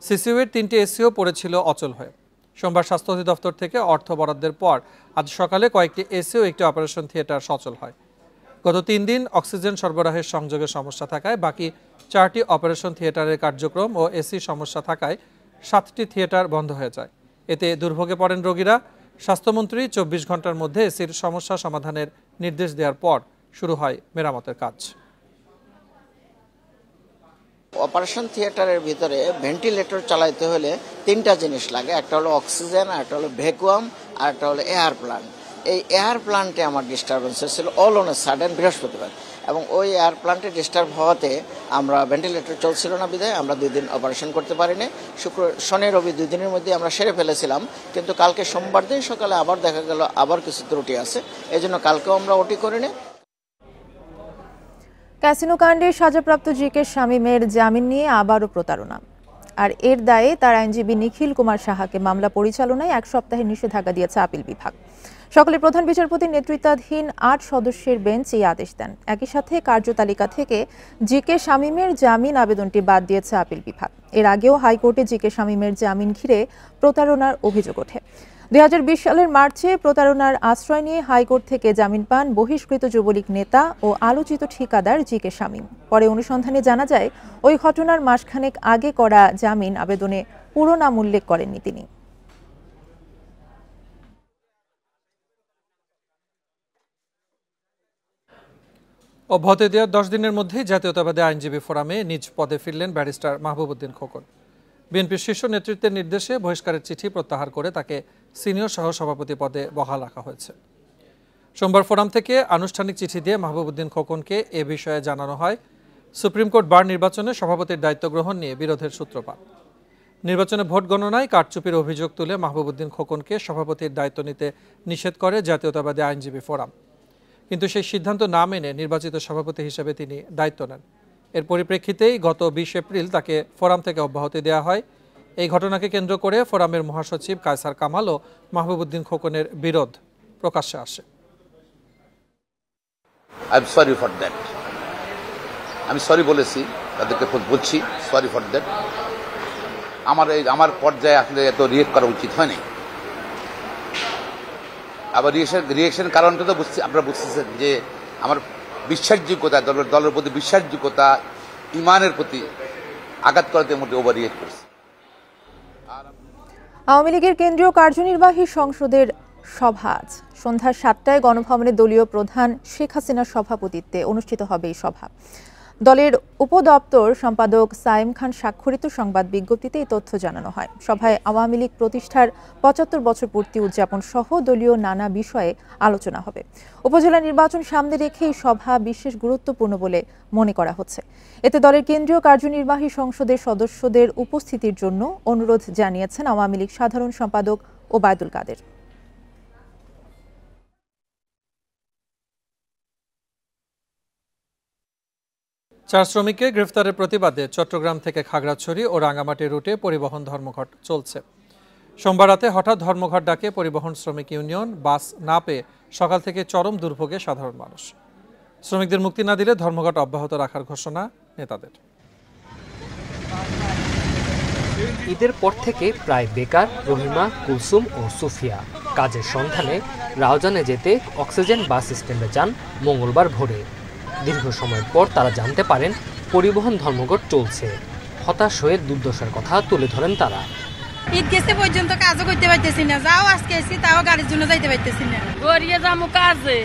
সিসিইউ এর 3টি এসিও পড়েছিল অচল হয়ে। সোমবার স্বাস্থ্য অধিদপ্তর থেকে অর্থ বরাদ্দের পর আজ সকালে কয়েকটি এসি ও একটি অপারেশন থিয়েটার সচল হয়। গত 3 দিন অক্সিজেন সরবরাহের সংযোগের সমস্যা থাকায় বাকি 4টি অপারেশন থিয়েটারের কার্যক্রম ও এসি সমস্যা থাকায় 7টি থিয়েটার বন্ধ হয়ে যায়। এতে দুর্ভোগে পড়েন রোগীরা। স্বাস্থ্যমন্ত্রী 24 ঘন্টার মধ্যে এসির সমস্যা সমাধানের নির্দেশ দেওয়ার পর শুরু হয় মেরামতের কাজ। অপারেশন থিয়েটারের ভিতরে ভেন্টিলেটর চালাইতে হলে 3টা জিনিস লাগে, একটা হলো অক্সিজেন, একটা হলো ভ্যাকুয়াম, আর একটা হলো এয়ার প্লান্ট। এই এয়ার প্লান্টে আমার ডিস্টারবেন্স হয়েছিল অল অন এ সাডেন বৃহস্পতিবার, এবং ওই এয়ার প্লান্টে ডিস্টার্ব হওয়াতে আমরা ভেন্টিলেটর চলছিল না বিধায় আমরা 2 দিন অপারেশন করতে পারিনি। শনি রবি 2 দিনের মধ্যে আমরা সেরে ফেলেছিলাম, কিন্তু কালকে সোমবার দিন সকালে আবার দেখা গেল আবার কিছু ত্রুটি আছে, এই জন্য কালকেও আমরা ওটি করিনি। ক্যাসিনো কাণ্ডে সাজাপ্রাপ্ত জিকে শামীমের জামিন নিয়ে আবারও প্রতারণা, আর এর দায়ে তার আইনজীবী নিখিল কুমার সাহাকে মামলা পরিচালনায় 1 সপ্তাহের নিষেধাজ্ঞা দিয়েছে আপিল বিভাগ। সকালে প্রধান বিচারপতির নেতৃত্বাধীন 8 সদস্যের বেঞ্চ এই আদেশ দেন। একই সাথে কার্যতালিকা থেকে জিকে শামীমের জামিন আবেদনটি বাদ দিয়েছে আপিল বিভাগ। এর আগেও হাইকোর্টে জিকে শামীমের জামিন ঘিরে প্রতারণার অভিযোগ ওঠে। 2020 সালের মার্চে প্রতারণার আশ্রয় নিয়ে হাইকোর্ট থেকে জামিন পান বহিষ্কৃত যুবলীগ নেতা ও আলোচিত ঠিকাদার জিকে শামীম। পরে অনুসন্ধানে জানা যায় ওই ঘটনার মাসখানেক আগে করা জামিন আবেদনে পুরো নাম উল্লেখ করেননি তিনি। অব্যাহতি দেওয়ার 10 দিনের মধ্যেই জাতীয়তাবাদী আইনজীবী ফোরামে নিজ পদে ফিরলেন ব্যারিস্টার মাহবুবউদ্দিন খোকন। বিএনপির শীর্ষ নেতৃত্বের নির্দেশে বহিষ্কারের চিঠি প্রত্যাহার করে তাকে সিনিয়র সহসভাপতি পদে বহাল রাখা হয়েছে। সোমবার ফোরাম থেকে আনুষ্ঠানিক চিঠি দিয়ে মাহবুবউদ্দিন খোকনকে এ বিষয়ে জানানো হয় সুপ্রিম কোর্ট বার নির্বাচনে সভাপতির দায়িত্ব গ্রহণ নিয়ে বিরোধের সূত্রপাত। নির্বাচনে ভোট গণনায় কারচুপির অভিযোগ তুলে মাহবুবউদ্দিন খোকনকে সভাপতির দায়িত্ব নিতে নিষেধ করে জাতীয়তাবাদী আইনজীবী ফোরাম, কিন্তু সেই সিদ্ধান্ত না মেনে নির্বাচিত সভাপতি হিসেবে তিনি দায়িত্ব নেন। এর পরিপ্রেক্ষিতেই গত 20 এপ্রিল তাকে ফোরাম থেকে অব্যাহতি দেওয়া হয়। এই ঘটনাকে কেন্দ্র করে ফোরামের মহাসচিব কায়সার কামাল ও মাহবুবউদ্দিন খোকনের বিরোধ প্রকাশ্যে আসে। I'm sorry for that. আমি সরি বলেছি, তাদেরকে বলছি সরি ফর দ্যাট। আমার পর্যায়ে আসলে এত রিয়েক্ট করা উচিত হয়নি। আবার রিয়েকশন কারণটা তো আপনারা বুঝতেছেন যে আমার বিশ্বাসযোগ্যতা, দলের প্রতি বিশ্বাসযোগ্যতা, ইমানের প্রতি আঘাত করাতে মোটে ওভার রিয়েক্ট করছে। আওয়ামী লীগের কেন্দ্রীয় কার্যনির্বাহী সংসদের সভা আজ সন্ধ্যা 7টায় গণভবনে দলীয় প্রধান শেখ হাসিনার সভাপতিত্বে অনুষ্ঠিত হবে এই সভা। দলের উপদপ্তর সম্পাদক সাইম খান স্বাক্ষরিত সংবাদ বিজ্ঞপ্তিতে এই তথ্য জানানো হয়। সভায় আওয়ামী লীগ প্রতিষ্ঠার 75 বছর পূর্তি উদযাপন সহ দলীয় নানা বিষয়ে আলোচনা হবে। উপজেলা নির্বাচন সামনে রেখে এই সভা বিশেষ গুরুত্বপূর্ণ বলে মনে করা হচ্ছে। এতে দলের কেন্দ্রীয় কার্যনির্বাহী সংসদের সদস্যদের উপস্থিতির জন্য অনুরোধ জানিয়েছেন আওয়ামী লীগ সাধারণ সম্পাদক ওবায়দুল কাদের। চার শ্রমিককে গ্রেফতারের প্রতিবাদে চট্টগ্রাম থেকে খাগড়াছড়ি ও রাঙ্গামাটি রুটে পরিবহন ধর্মঘট চলছে। সোমবার রাতে হঠাৎ ধর্মঘট ডাকে পরিবহন শ্রমিক ইউনিয়ন। বাস না পেয়ে সকাল থেকে চরম দুর্ভোগে সাধারণ মানুষ। শ্রমিকদের মুক্তি না দিলে ধর্মঘট অব্যাহত রাখার ঘোষণা নেতাদের। ঈদের পর থেকে প্রায় বেকার রহিমা, কুলসুম ও সুফিয়া কাজের সন্ধানে রাউজানে যেতে অক্সিজেন বাস স্ট্যান্ডে যান মঙ্গলবার ভোরে। দীর্ঘ সময় পর তারা জানতে পারেন পরিবহন ধর্মঘট চলছে। হতাশ হয়ে দুর্দশার কথা তুলে ধরেন তারা। ঈদ গেছে পর্যন্ত কাজও করতে পারতেছি না, যাও আজকে এসি তাও গাড়ির জন্য যাইতে পারতেছি না। গড়িয়ে যাবো কাজে,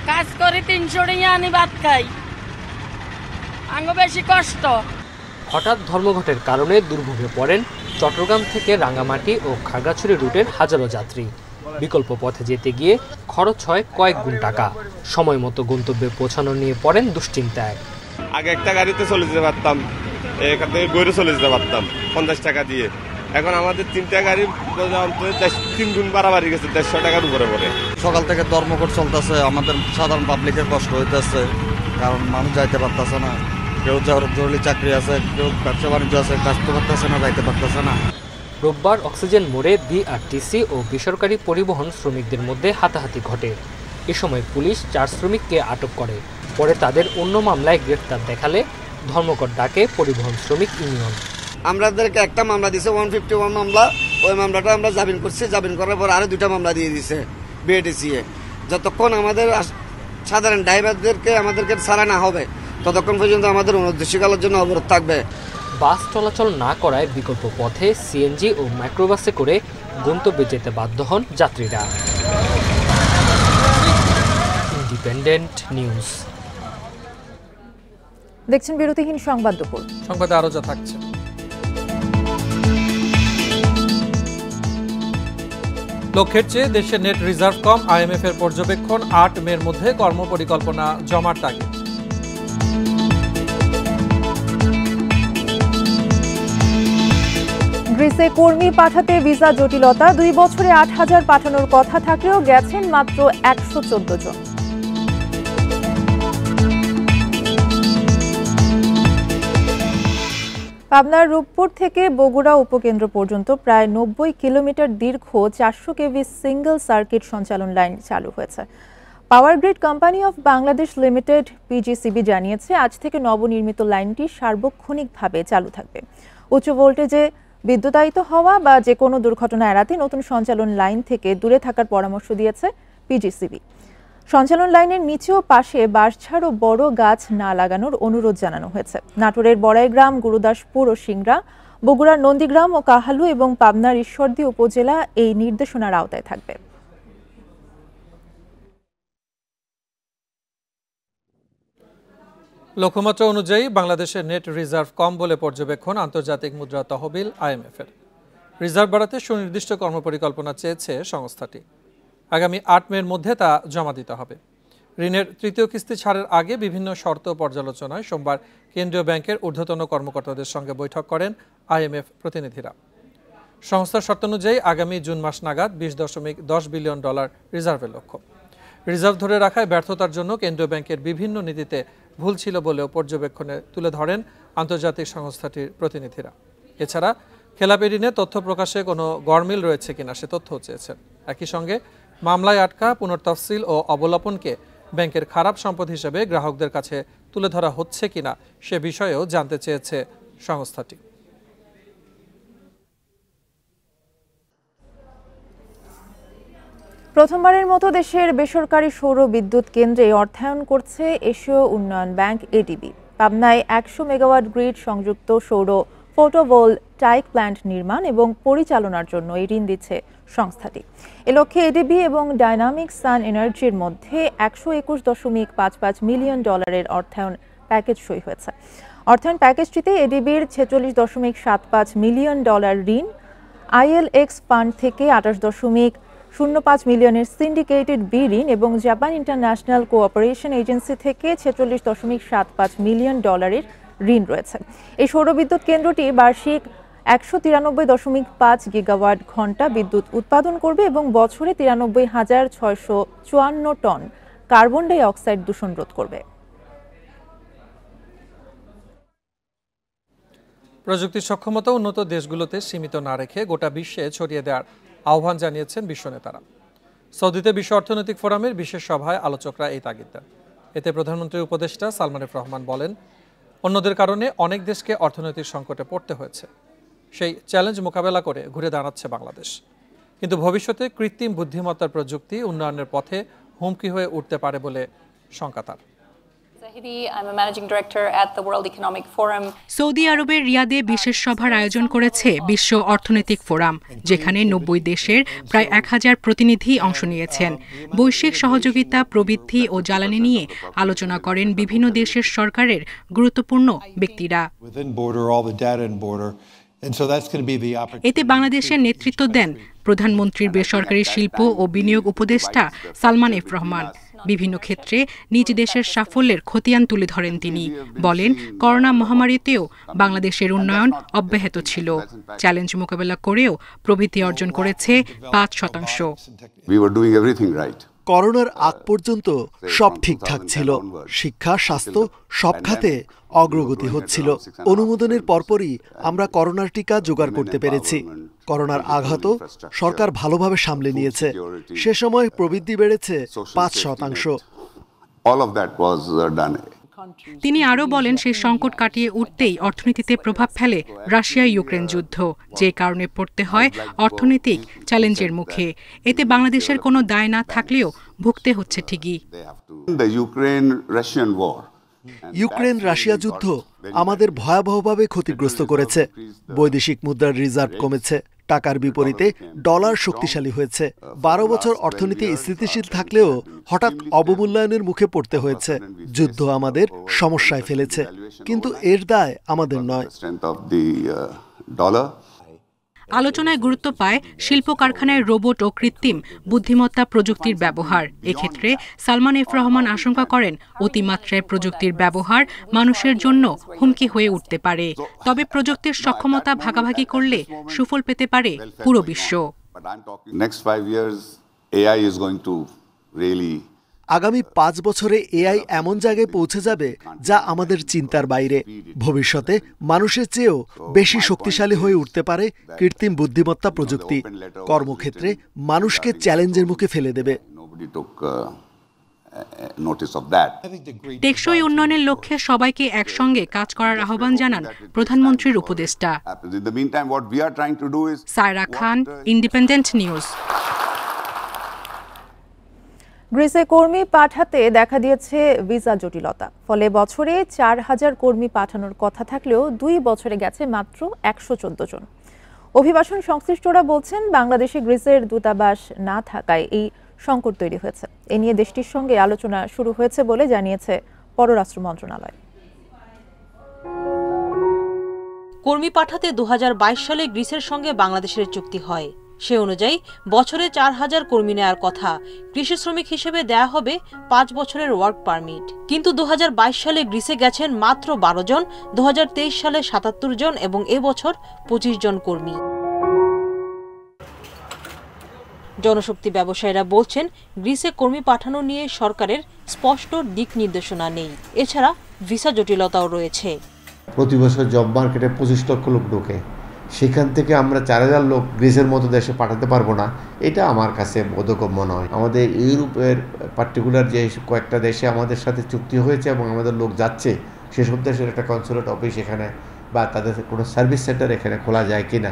কাজ করে 300 টাকা আনি ভাত খাই, আঙ্গ বেশি কষ্ট। হঠাৎ ধর্মঘটের কারণে দুর্ভোগে পড়েন চট্টগ্রাম থেকে রাঙ্গামাটি ও খাগড়াছড়ি রুটের হাজারো যাত্রী। বিকল্প পথে যেতে গিয়ে খরচ হয় কয়েক গুণ টাকা। সময় মতো গন্তব্যে পৌঁছানো নিয়ে পড়েন দুশ্চিন্তায়। আগে একটা গাড়িতে চলে যেতে পারতাম, এখান থেকে গড়ে চলে যেতে পারতাম 50 টাকা দিয়ে। এখন আমাদের 3টা গাড়ি 3 গুণ বাড়াবাড়ি গেছে, 150 টাকার উপরে পড়ে। সকাল থেকে ধর্মঘট চলতেছে, আমাদের সাধারণ পাবলিকের কষ্ট হইতেছে, কারণ মানুষ যাইতে পারতেছে না। কেউ জরুরি চাকরি আছে, কেউ ব্যবসা বাণিজ্য আছে, কাজ তো করতেছে না, যাইতে পারতেছে না। রোববার অক্সিজেন মোড়ে বিআরটিসি ও বেসরকারি পরিবহন শ্রমিকদের মধ্যে হাতাহাতি ঘটে। এ সময় পুলিশ 4 শ্রমিককে আটক করে। পরে তাদের অন্য মামলায় গ্রেফতার দেখালে ধর্মঘট ডাকে পরিবহন শ্রমিক ইউনিয়ন। আমাদেরকে একটা মামলা দিয়েছে 151 মামলা, ওই মামলাটা আমরা জামিন করছি। জামিন করার পর আরো 2টা মামলা দিয়ে দিয়েছে বিআরটিসি। যতক্ষণ আমাদের সাধারণ ড্রাইভারদেরকে আমাদেরকে ছাড়া না হবে ততক্ষণ পর্যন্ত আমাদের অনির্দিষ্টকালের জন্য অবরোধ থাকবে। বাস চলাচল না করায় বিকল্প পথে সিএনজি ও মাইক্রোবাসে করে গন্তব্যে যেতে বাধ্য হন যাত্রীরা। Independent news. দেখছেন বিরতিহীন সংবাদ দুপুর। সংবাদে আরো যা থাকছে। লক্ষ্যের চেয়ে দেশে নেট রিজার্ভ কম, IMF এর পর্যবেক্ষণ। 8 মের মধ্যে কর্মপরিকল্পনা জমার তাগিদ। গ্রিসে কর্মী পাঠাতে ভিসা জটিলতা, 2 বছরে 8,000 পাঠানোর কথা থাকলেও গেছেন মাত্র 114 জন। পাবনার রূপপুর থেকে বগুড়া উপকেন্দ্র পর্যন্ত প্রায় 90 কিলোমিটার দীর্ঘ 400 কেভি সিঙ্গল সার্কিট সঞ্চালন লাইন চালু হয়েছে। Power grid company of Bangladesh limited PGCB জানিয়েছে, আজ থেকে নবনির্মিত লাইনটি সার্বক্ষণিকভাবে চালু থাকবে। উচ্চ ভোল্টেজে বিদ্যুতায়িত হওয়া বা যে কোনো দুর্ঘটনা এড়াতে নতুন সঞ্চালন লাইন থেকে দূরে থাকার পরামর্শ দিয়েছে PGCB। সঞ্চালন লাইনের নিচে ও পাশে বাঁশঝাড় ও বড় গাছ না লাগানোর অনুরোধ জানানো হয়েছে। নাটোরের বড়াইগ্রাম, গুরুদাসপুর ও সিংড়া, বগুড়ার নন্দীগ্রাম ও কাহালু এবং পাবনার ঈশ্বরদী উপজেলা এই নির্দেশনার আওতায় থাকবে। লক্ষ্যমাত্রা অনুযায়ী বাংলাদেশের নেট রিজার্ভ কম বলে পর্যবেক্ষণ আন্তর্জাতিক মুদ্রা তহবিল IMF এর। রিজার্ভ বাড়াতে সুনির্দিষ্ট কর্মপরিকল্পনা চেয়েছে সংস্থাটি। আগামী 8 মের মধ্যে তা জমা দিতে হবে। ঋণের তৃতীয় কিস্তি ছাড়ের আগে বিভিন্ন শর্ত পর্যালোচনায় সোমবার কেন্দ্রীয় ব্যাংকের ঊর্ধ্বতন কর্মকর্তাদের সঙ্গে বৈঠক করেন IMF প্রতিনিধিরা। সংস্থার শর্তানুযায়ী আগামী জুন মাস নাগাদ $20.10 বিলিয়ন রিজার্ভের লক্ষ্য। রিজার্ভ ধরে রাখায় ব্যর্থতার জন্য কেন্দ্রীয় ব্যাংকের বিভিন্ন নীতিতে ভুল ছিল বলেও পর্যবেক্ষণে তুলে ধরেন আন্তর্জাতিক সংস্থাটির প্রতিনিধিরা। এছাড়া খেলাপি ঋণে তথ্য প্রকাশে কোনো গরমিল রয়েছে কিনা সে তথ্যও চেয়েছেন। একই সঙ্গে মামলায় আটকা পুনর্তফসিল ও অবলোপনকে ব্যাংকের খারাপ সম্পদ হিসেবে গ্রাহকদের কাছে তুলে ধরা হচ্ছে কিনা সে বিষয়েও জানতে চেয়েছে সংস্থাটি। প্রথমবারের মতো দেশের বেসরকারি সৌর বিদ্যুৎ কেন্দ্রে অর্থায়ন করছে এশীয় উন্নয়ন ব্যাংক ADB। পাবনায় 100 মেগাওয়াট গ্রিড সংযুক্ত সৌর ফটোভোলটাইক প্ল্যান্ট নির্মাণ এবং পরিচালনার জন্য এই ঋণ দিচ্ছে সংস্থাটি। এ লক্ষ্যে ADB এবং ডাইনামিক সান এনার্জির মধ্যে $121.55 মিলিয়ন অর্থায়ন প্যাকেজ সই হয়েছে। অর্থায়ন প্যাকেজটিতে ADBর $46.75 মিলিয়ন ঋণ, ILX ফান্ড থেকে 28.05 মিলিয়নের সিন্ডিকেটেড বি ঋণ এবং জাপান ইন্টারন্যাশনাল কোঅপারেশন এজেন্সি থেকে $46.75 মিলিয়ন ঋণ রয়েছে। এই সৌরবিদ্যুৎ কেন্দ্রটি বার্ষিক 193.5 গিগাওয়াট ঘন্টা বিদ্যুৎ উৎপাদন করবে এবং বছরে 93,654 টন কার্বন ডাই অক্সাইড দূষণ রোধ করবে। প্রযুক্তির সক্ষমতা উন্নত দেশগুলোতে সীমিত না রেখে গোটা বিশ্বে ছড়িয়ে দেওয়ার আহ্বান জানিয়েছেন বিশ্ব নেতারা। সৌদিতে বিশ্ব অর্থনৈতিক ফোরামের বিশেষ সভায় আলোচকরা এই তাগিদ দেন। এতে প্রধানমন্ত্রীর উপদেষ্টা সালমান এফ রহমান বলেন, অন্যদের কারণে অনেক দেশকে অর্থনৈতিক সংকটে পড়তে হয়েছে। সেই চ্যালেঞ্জ মোকাবেলা করে ঘুরে দাঁড়াচ্ছে বাংলাদেশ। কিন্তু ভবিষ্যতে কৃত্রিম বুদ্ধিমত্তার প্রযুক্তি উন্নয়নের পথে হুমকি হয়ে উঠতে পারে বলে শঙ্কা তার। সৌদি আরবের রিয়াদে বিশেষ সভার আয়োজন করেছে বিশ্ব অর্থনৈতিক ফোরাম, যেখানে 90 দেশের প্রায় 1000 প্রতিনিধি অংশ নিয়েছেন। বৈশ্বিক সহযোগিতা, প্রবৃদ্ধি ও জ্বালানি নিয়ে আলোচনা করেন বিভিন্ন দেশের সরকারের গুরুত্বপূর্ণ ব্যক্তিরা। এতে বাংলাদেশের নেতৃত্ব দেন প্রধানমন্ত্রীর বেসরকারি শিল্প ও বিনিয়োগ উপদেষ্টা সালমান এফ রহমান। বিভিন্ন ক্ষেত্রে নিজ দেশের সাফল্যের খতিয়ান তুলে ধরেন তিনি। বলেন, করোনা মহামারীতেও বাংলাদেশের উন্নয়ন অব্যাহত ছিল। চ্যালেঞ্জ মোকাবেলা করেও প্রবৃদ্ধি অর্জন করেছে 5%। করোনার আগ পর্যন্ত সব ঠিকঠাক ছিল। শিক্ষা, স্বাস্থ্য সব খাতে অগ্রগতি হচ্ছিল। অনুমোদনের পরপরই আমরা করোনার টিকা জোগাড় করতে পেরেছি। করোনার আঘাতও সরকার ভালোভাবে সামলে নিয়েছে। সে সময় প্রবৃদ্ধি বেড়েছে 5%। তিনি আরও বলেন, সেই সংকট কাটিয়ে উঠতেই অর্থনীতিতে প্রভাব ফেলে রাশিয়া ইউক্রেন যুদ্ধ, যে কারণে পড়তে হয় অর্থনৈতিক চ্যালেঞ্জের মুখে। এতে বাংলাদেশের কোনো দায় না থাকলেও ভুগতে হচ্ছে ঠিকই। ইউক্রেন রাশিয়া যুদ্ধ আমাদের ভয়াবহভাবে ক্ষতিগ্রস্ত করেছে। বৈদেশিক মুদ্রার রিজার্ভ কমেছে, টাকার বিপরীতে ডলার শক্তিশালী হয়েছে। 12 বছর অর্থনীতি স্থিতিশীল থাকলেও হঠাৎ অবমূল্যায়নের মুখে পড়তে হয়েছে। যুদ্ধ আমাদের সমস্যায় ফেলেছে, কিন্তু এর দায় আমাদের নয়। আলোচনায় গুরুত্ব পায় শিল্প কারখানায় রোবট ও কৃত্রিম বুদ্ধিমত্তা প্রযুক্তির ব্যবহার। এক্ষেত্রে সালমান এফ রহমান আশঙ্কা করেন অতিমাত্রায় প্রযুক্তির ব্যবহার মানুষের জন্য হুমকি হয়ে উঠতে পারে। তবে প্রযুক্তির সক্ষমতা ভাগাভাগি করলে সুফল পেতে পারে পুরো বিশ্ব। আগামী 5 বছরে এআই এমন জায়গায় পৌঁছে যাবে যা আমাদের চিন্তার বাইরে। ভবিষ্যতে মানুষের চেয়েও বেশি শক্তিশালী হয়ে উঠতে পারে কৃত্রিম বুদ্ধিমত্তা প্রযুক্তি। কর্মক্ষেত্রে মানুষকে চ্যালেঞ্জের মুখে ফেলে দেবে। টেকসই উন্নয়নের লক্ষ্যে সবাইকে একসঙ্গে কাজ করার আহ্বান জানান প্রধানমন্ত্রীর উপদেষ্টা। সায়রা খান, ইন্ডিপেন্ডেন্ট নিউজ। গ্রিসে কর্মী পাঠাতে দেখা দিয়েছে ভিসা জটিলতা। ফলে বছরে 4000 কর্মী পাঠানোর কথা থাকলেও 2 বছরে গেছে মাত্র 114 জন। অভিবাসন সংশ্লিষ্টরা বলছেন বাংলাদেশে গ্রিসের দূতাবাস না থাকায় এই সংকট তৈরি হয়েছে। এ নিয়ে দেশটির সঙ্গে আলোচনা শুরু হয়েছে বলে জানিয়েছে পররাষ্ট্র মন্ত্রণালয়। কর্মী পাঠাতে 2022 সালে গ্রিসের সঙ্গে বাংলাদেশের চুক্তি হয়। সে অনুযায়ী বছরে 4000 কর্মী নেওয়ার কথা। কৃষি শ্রমিক হিসেবে দেয়া হবে 5 বছরের ওয়ার্ক পারমিট। কিন্তু 2022 সালে গ্রিসে গেছেন মাত্র 12 জন, 2023 সালে 77 জন এবং এবছর 25 জন কর্মী। জনশক্তি ব্যবসায়ীরা বলছেন গ্রিসে কর্মী পাঠানো নিয়ে সরকারের স্পষ্ট দিক নির্দেশনা নেই। এছাড়া ভিসা জটিলতাও রয়েছে। প্রতি বছর জব মার্কেটে 25 লক্ষ লোক ঢোকে, সেখান থেকে আমরা 4000 লোক গ্রিসের মতো দেশে পাঠাতে পারবো না, এটা আমার কাছে বোধগম্য নয়। আমাদের ইউরোপের পার্টিকুলার যে কয়েকটা দেশে আমাদের সাথে চুক্তি হয়েছে এবং আমাদের লোক যাচ্ছে, সেসব দেশের একটা কনসুলেট অফিস এখানে বা তাদের কোনো সার্ভিস সেন্টার এখানে খোলা যায় কিনা,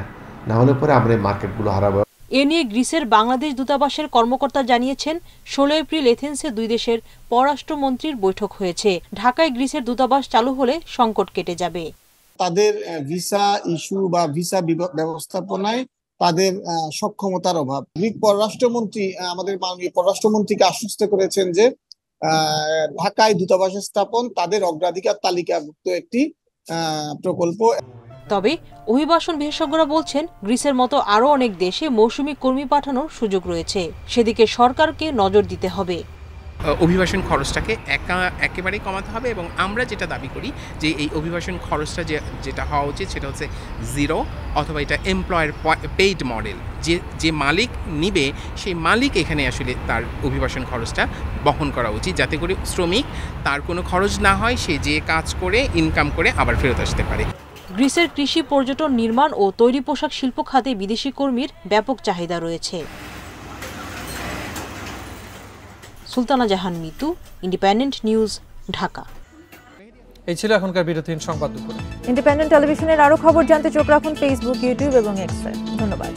না হলে পরে আমরা এই মার্কেটগুলো হারাবো। এ নিয়ে গ্রিসের বাংলাদেশ দূতাবাসের কর্মকর্তা জানিয়েছেন 16 এপ্রিল এথেন্সে 2 দেশের পররাষ্ট্রমন্ত্রীর বৈঠক হয়েছে। ঢাকায় গ্রিসের দূতাবাস চালু হলে সংকট কেটে যাবে। তাদের ভিসা ইস্যু বা ভিসা ব্যবস্থাপনায় তাদের সক্ষমতার অভাব। গ্রিক পররাষ্ট্রমন্ত্রী আমাদের মাননীয় পররাষ্ট্রমন্ত্রীকে আশ্বস্ত করেছেন যে ঢাকায় দূতাবাস স্থাপন তাদের অগ্রাধিকার তালিকাভুক্ত একটি প্রকল্প। তবে অভিবাসন বিশেষজ্ঞরা বলছেন গ্রিসের মতো আরও অনেক দেশে মৌসুমী কর্মী পাঠানোর সুযোগ রয়েছে, সেদিকে সরকারকে নজর দিতে হবে। অভিবাসন খরচটাকে একেবারেই কমাতে হবে এবং আমরা যেটা দাবি করি যে এই অভিবাসন খরচটা যেটা হওয়া উচিত সেটা হচ্ছে 0 অথবা এটা এমপ্লয়ার পেইড মডেল। যে মালিক নিবে সেই মালিক এখানে আসলে তার অভিবাসন খরচটা বহন করা উচিত, যাতে করে শ্রমিক তার কোনো খরচ না হয়, সে যে কাজ করে ইনকাম করে আবার ফেরত আসতে পারে। গ্রিসের কৃষি, পর্যটন, নির্মাণ ও তৈরি পোশাক শিল্প খাতে বিদেশি কর্মীর ব্যাপক চাহিদা রয়েছে। সুলতানা জাহান মিতু, ইন্ডিপেন্ডেন্ট নিউজ, ঢাকা। এই ছিল এখনকার বিরতিহীন সংবাদ দুপুরে। ইন্ডিপেন্ডেন্ট টেলিভিশনের আরো খবর জানতে চোখ রাখুন ফেসবুক, ইউটিউব এবং এক্সে। ধন্যবাদ।